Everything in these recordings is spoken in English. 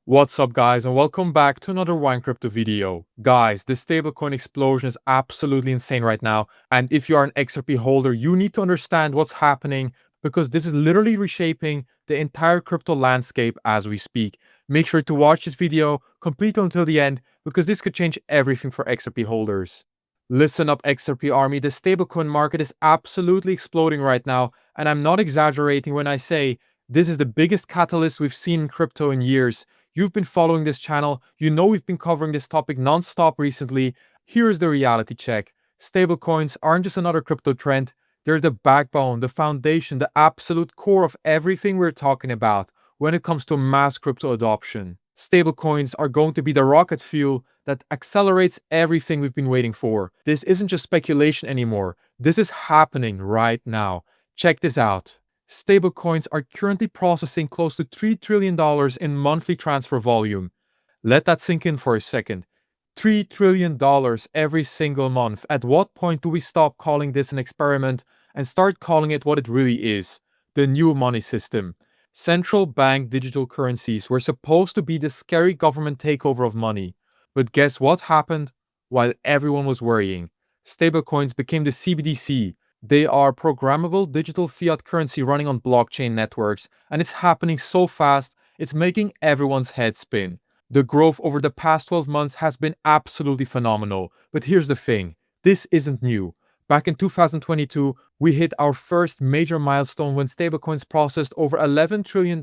What's up guys, and welcome back to another Wynand Crypto video. Guys, this stablecoin explosion is absolutely insane right now, and if you are an XRP holder, you need to understand what's happening because this is literally reshaping the entire crypto landscape as we speak. Make sure to watch this video completely until the end because this could change everything for XRP holders. Listen up XRP army, the stablecoin market is absolutely exploding right now, and I'm not exaggerating when I say this is the biggest catalyst we've seen in crypto in years. You've been following this channel, you know we've been covering this topic non-stop recently. Here's the reality check. Stablecoins aren't just another crypto trend, they're the backbone, the foundation, the absolute core of everything we're talking about when it comes to mass crypto adoption. Stablecoins are going to be the rocket fuel that accelerates everything we've been waiting for. This isn't just speculation anymore, this is happening right now. Check this out. Stablecoins are currently processing close to $3 trillion in monthly transfer volume. Let that sink in for a second. $3 trillion every single month. At what point do we stop calling this an experiment and start calling it what it really is? The new money system. Central bank digital currencies were supposed to be the scary government takeover of money. But guess what happened? While everyone was worrying, stablecoins became the CBDC. They are programmable digital fiat currency running on blockchain networks, and it's happening so fast, it's making everyone's head spin. The growth over the past 12 months has been absolutely phenomenal. But here's the thing, this isn't new. Back in 2022, we hit our first major milestone when stablecoins processed over $11 trillion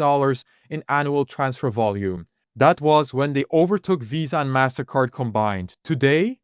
in annual transfer volume. That was when they overtook Visa and MasterCard combined. Today,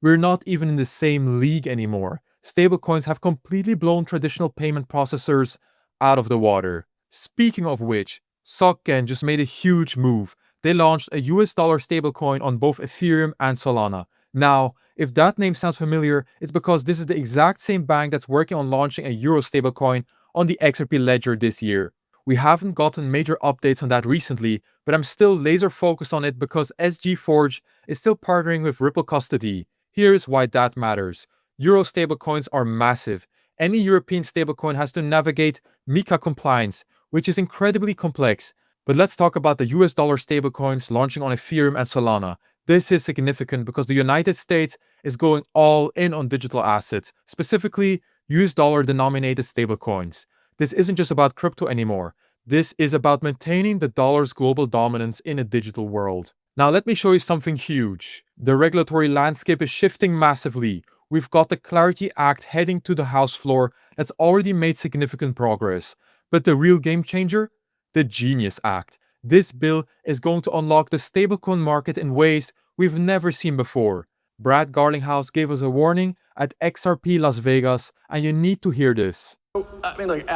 we're not even in the same league anymore. Stablecoins have completely blown traditional payment processors out of the water. Speaking of which, Socken just made a huge move. They launched a US dollar stablecoin on both Ethereum and Solana. Now, if that name sounds familiar, it's because this is the exact same bank that's working on launching a Euro stablecoin on the XRP ledger this year. We haven't gotten major updates on that recently, but I'm still laser focused on it because SG Forge is still partnering with Ripple Custody. Here's why that matters. Euro stablecoins are massive. Any European stablecoin has to navigate MiCA compliance, which is incredibly complex. But let's talk about the US dollar stablecoins launching on Ethereum and Solana. This is significant because the United States is going all in on digital assets, specifically US dollar denominated stablecoins. This isn't just about crypto anymore. This is about maintaining the dollar's global dominance in a digital world. Now let me show you something huge. The regulatory landscape is shifting massively. We've got the Clarity Act heading to the House floor that's already made significant progress. But the real game changer? The Genius Act. This bill is going to unlock the stablecoin market in ways we've never seen before. Brad Garlinghouse gave us a warning at XRP Las Vegas, and you need to hear this. I mean, look,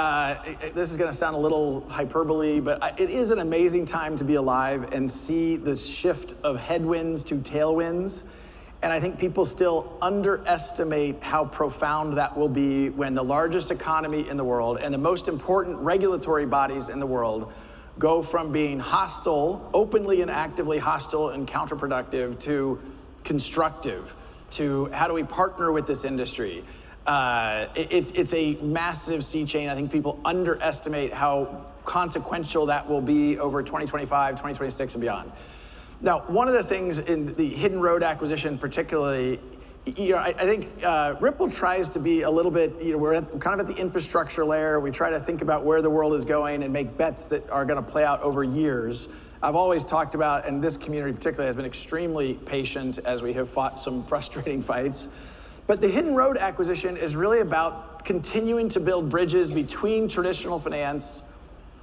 this is going to sound a little hyperbole, but it is an amazing time to be alive and see the shift of headwinds to tailwinds. And I think people still underestimate how profound that will be when the largest economy in the world and the most important regulatory bodies in the world go from being hostile, openly and actively hostile and counterproductive, to constructive, to how do we partner with this industry. It's a massive sea change. I think people underestimate how consequential that will be over 2025, 2026 and beyond. Now, one of the things in the Hidden Road acquisition particularly, I think Ripple tries to be a little bit, we're kind of at the infrastructure layer. We try to think about where the world is going and make bets that are going to play out over years. I've always talked about, and this community particularly has been extremely patient as we have fought some frustrating fights. But the Hidden Road acquisition is really about continuing to build bridges between traditional finance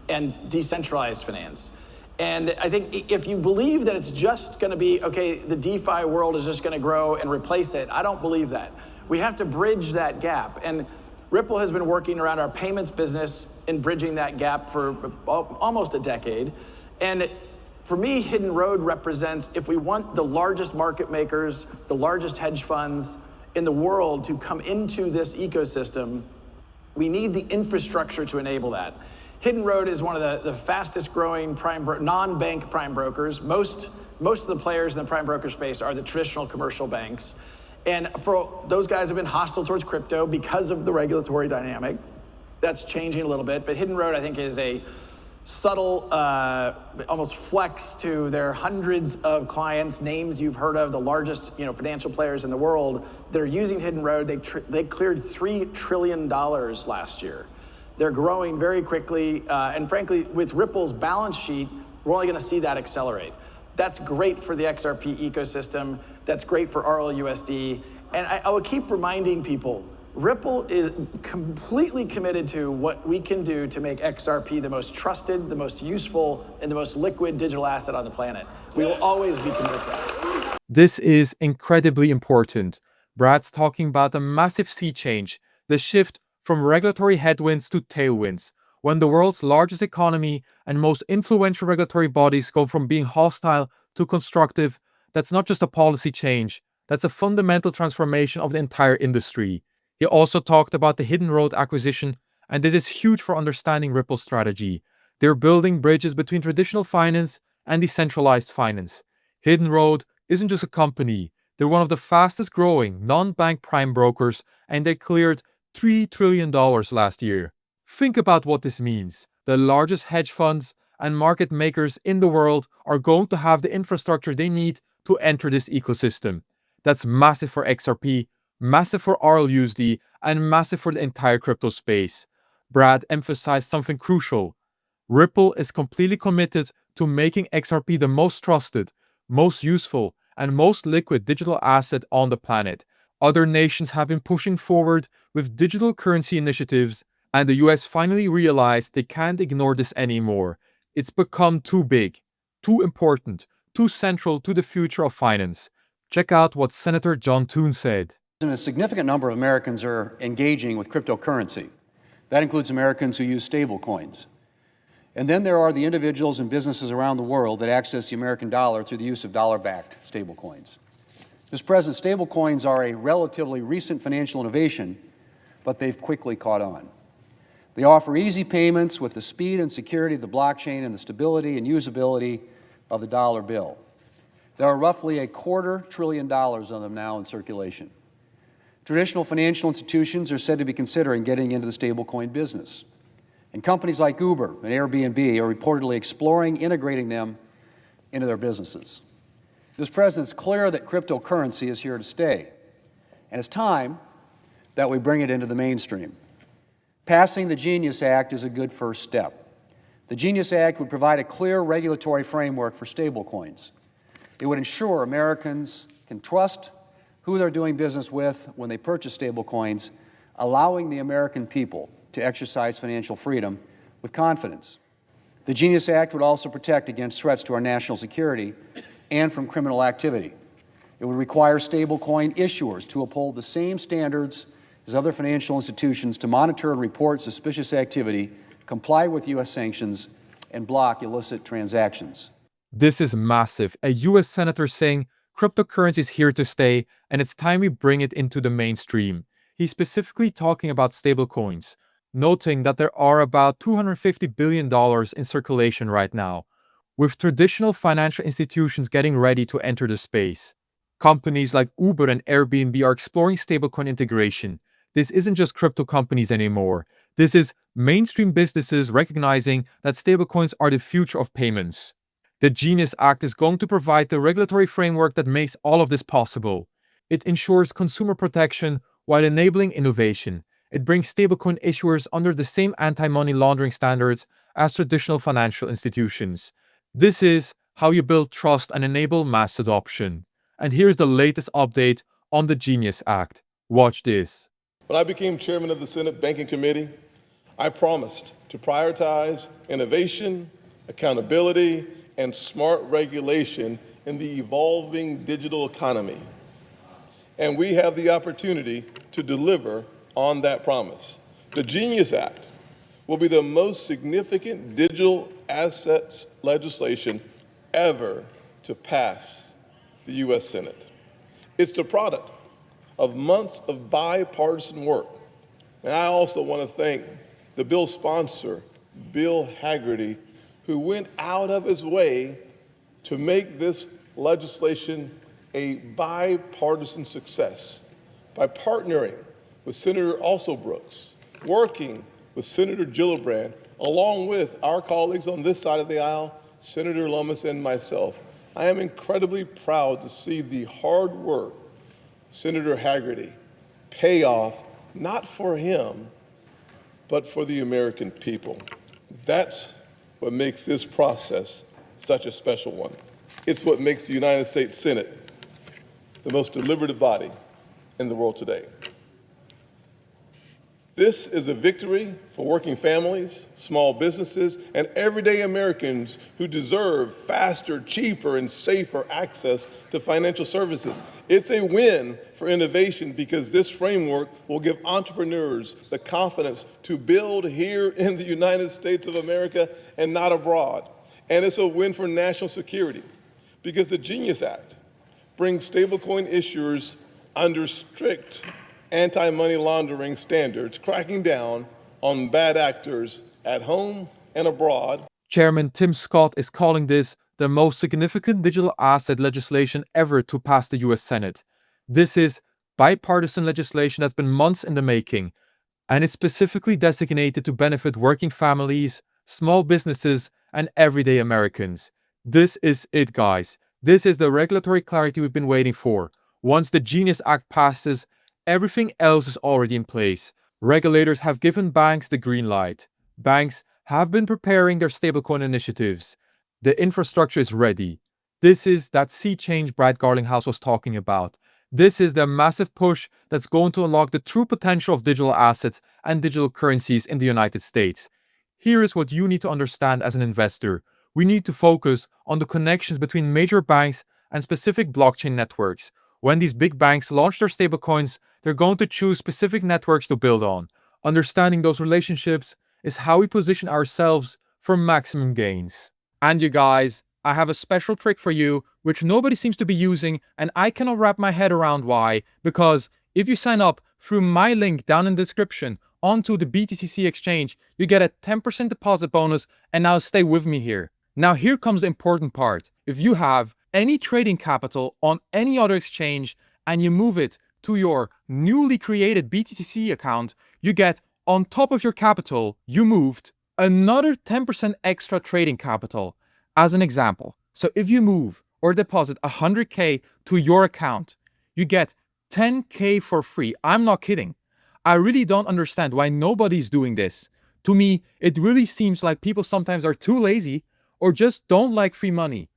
and decentralized finance. And I think if you believe that it's just going to be, okay, the DeFi world is just going to grow and replace it, I don't believe that. We have to bridge that gap. And Ripple has been working around our payments business and bridging that gap for almost a decade. And for me, Hidden Road represents, if we want the largest market makers, the largest hedge funds in the world to come into this ecosystem, we need the infrastructure to enable that. Hidden Road is one of the fastest growing non-bank prime brokers. Most of the players in the prime broker space are the traditional commercial banks. And for those guys have been hostile towards crypto because of the regulatory dynamic. That's changing a little bit, but Hidden Road I think is a subtle, almost flex to their hundreds of clients, names you've heard of, the largest financial players in the world that are using Hidden Road. They cleared $3 trillion last year. They're growing very quickly, and frankly, with Ripple's balance sheet, we're only going to see that accelerate. That's great for the XRP ecosystem. That's great for RLUSD. And I will keep reminding people, Ripple is completely committed to what we can do to make XRP the most trusted, the most useful, and the most liquid digital asset on the planet. We will always be committed to that. This is incredibly important. Brad's talking about a massive sea change, the shift from regulatory headwinds to tailwinds. When the world's largest economy and most influential regulatory bodies go from being hostile to constructive, that's not just a policy change, that's a fundamental transformation of the entire industry. He also talked about the Hidden Road acquisition, and this is huge for understanding Ripple's strategy. They're building bridges between traditional finance and decentralized finance. Hidden Road isn't just a company, they're one of the fastest growing non-bank prime brokers, and they cleared $3 trillion last year. Think about what this means. The largest hedge funds and market makers in the world are going to have the infrastructure they need to enter this ecosystem. That's massive for XRP, massive for RLUSD, and massive for the entire crypto space. Brad emphasized something crucial. Ripple is completely committed to making XRP the most trusted, most useful, and most liquid digital asset on the planet. Other nations have been pushing forward with digital currency initiatives, and the US finally realized they can't ignore this anymore. It's become too big, too important, too central to the future of finance. Check out what Senator John Thune said. A significant number of Americans are engaging with cryptocurrency. That includes Americans who use stablecoins. And then there are the individuals and businesses around the world that access the American dollar through the use of dollar-backed stablecoins. Mr. President, stablecoins are a relatively recent financial innovation, but they've quickly caught on. They offer easy payments with the speed and security of the blockchain and the stability and usability of the dollar bill. There are roughly $250 billion of them now in circulation. Traditional financial institutions are said to be considering getting into the stablecoin business. And companies like Uber and Airbnb are reportedly exploring integrating them into their businesses. Mr. President, it's clear that cryptocurrency is here to stay, and it's time that we bring it into the mainstream. Passing the Genius Act is a good first step. The Genius Act would provide a clear regulatory framework for stablecoins. It would ensure Americans can trust who they're doing business with when they purchase stablecoins, allowing the American people to exercise financial freedom with confidence. The Genius Act would also protect against threats to our national security and from criminal activity. It would require stablecoin issuers to uphold the same standards as other financial institutions to monitor and report suspicious activity, comply with U.S. sanctions, and block illicit transactions. This is massive. A US senator saying cryptocurrency is here to stay and it's time we bring it into the mainstream. He's specifically talking about stablecoins, noting that there are about $250 billion in circulation right now, with traditional financial institutions getting ready to enter the space. Companies like Uber and Airbnb are exploring stablecoin integration. This isn't just crypto companies anymore. This is mainstream businesses recognizing that stablecoins are the future of payments. The Genius Act is going to provide the regulatory framework that makes all of this possible. It ensures consumer protection while enabling innovation. It brings stablecoin issuers under the same anti-money laundering standards as traditional financial institutions. This is how you build trust and enable mass adoption. And here's the latest update on the Genius Act. Watch this. When I became chairman of the Senate Banking Committee, I promised to prioritize innovation, accountability, and smart regulation in the evolving digital economy. And we have the opportunity to deliver on that promise. The Genius Act will be the most significant digital assets legislation ever to pass the U.S. Senate. It's the product of months of bipartisan work. And I also want to thank the bill's sponsor, Bill Hagerty, who went out of his way to make this legislation a bipartisan success by partnering with Senator Alsobrooks, working with Senator Gillibrand, along with our colleagues on this side of the aisle, Senator Lummis and myself, I am incredibly proud to see the hard work of Senator Hagerty pay off, not for him, but for the American people. That's what makes this process such a special one. It's what makes the United States Senate the most deliberative body in the world today. This is a victory for working families, small businesses, and everyday Americans who deserve faster, cheaper, and safer access to financial services. It's a win for innovation because this framework will give entrepreneurs the confidence to build here in the United States of America and not abroad. And it's a win for national security because the Genius Act brings stablecoin issuers under strict anti-money laundering standards, cracking down on bad actors at home and abroad. Chairman Tim Scott is calling this the most significant digital asset legislation ever to pass the US Senate. This is bipartisan legislation that's been months in the making, and it's specifically designated to benefit working families, small businesses, and everyday Americans. This is it, guys. This is the regulatory clarity we've been waiting for. Once the Genius Act passes, everything else is already in place. Regulators have given banks the green light. Banks have been preparing their stablecoin initiatives. The infrastructure is ready. This is that sea change Brad Garlinghouse was talking about. This is the massive push that's going to unlock the true potential of digital assets and digital currencies in the United States. Here is what you need to understand as an investor. We need to focus on the connections between major banks and specific blockchain networks. When these big banks launch their stablecoins, they're going to choose specific networks to build on. Understanding those relationships is how we position ourselves for maximum gains. And you guys, I have a special trick for you, which nobody seems to be using, and I cannot wrap my head around why. Because if you sign up through my link down in the description onto the BTCC exchange, you get a 10% deposit bonus, and now stay with me here. Now here comes the important part. If you have any trading capital on any other exchange and you move it to your newly created BTCC account, you get, on top of your capital you moved, another 10% extra trading capital. As an example, so if you move or deposit 100K to your account, you get 10K for free. I'm not kidding. I really don't understand why nobody's doing this. To me, it really seems like people sometimes are too lazy or just don't like free money.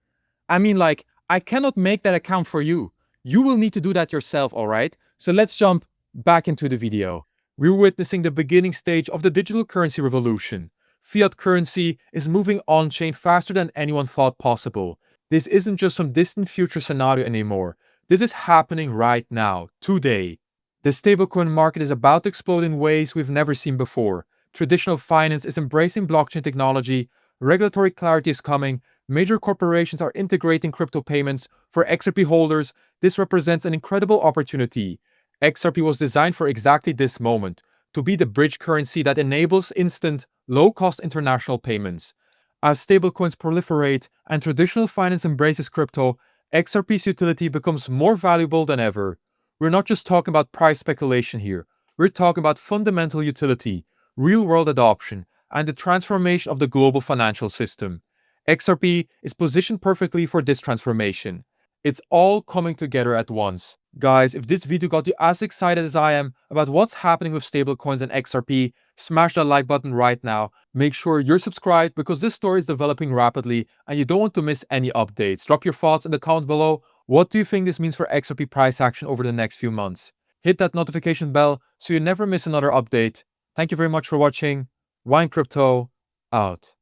I mean, like, I cannot make that account for you. You will need to do that yourself, alright? So let's jump back into the video. We're witnessing the beginning stage of the digital currency revolution. Fiat currency is moving on-chain faster than anyone thought possible. This isn't just some distant future scenario anymore. This is happening right now, today. The stablecoin market is about to explode in ways we've never seen before. Traditional finance is embracing blockchain technology, regulatory clarity is coming, major corporations are integrating crypto payments. For XRP holders, this represents an incredible opportunity. XRP was designed for exactly this moment, to be the bridge currency that enables instant, low-cost international payments. As stablecoins proliferate and traditional finance embraces crypto, XRP's utility becomes more valuable than ever. We're not just talking about price speculation here. We're talking about fundamental utility, real-world adoption, and the transformation of the global financial system. XRP is positioned perfectly for this transformation. It's all coming together at once. Guys, if this video got you as excited as I am about what's happening with stablecoins and XRP, smash that like button right now. Make sure you're subscribed because this story is developing rapidly and you don't want to miss any updates. Drop your thoughts in the comments below. What do you think this means for XRP price action over the next few months? Hit that notification bell so you never miss another update. Thank you very much for watching. Wynand Crypto, out.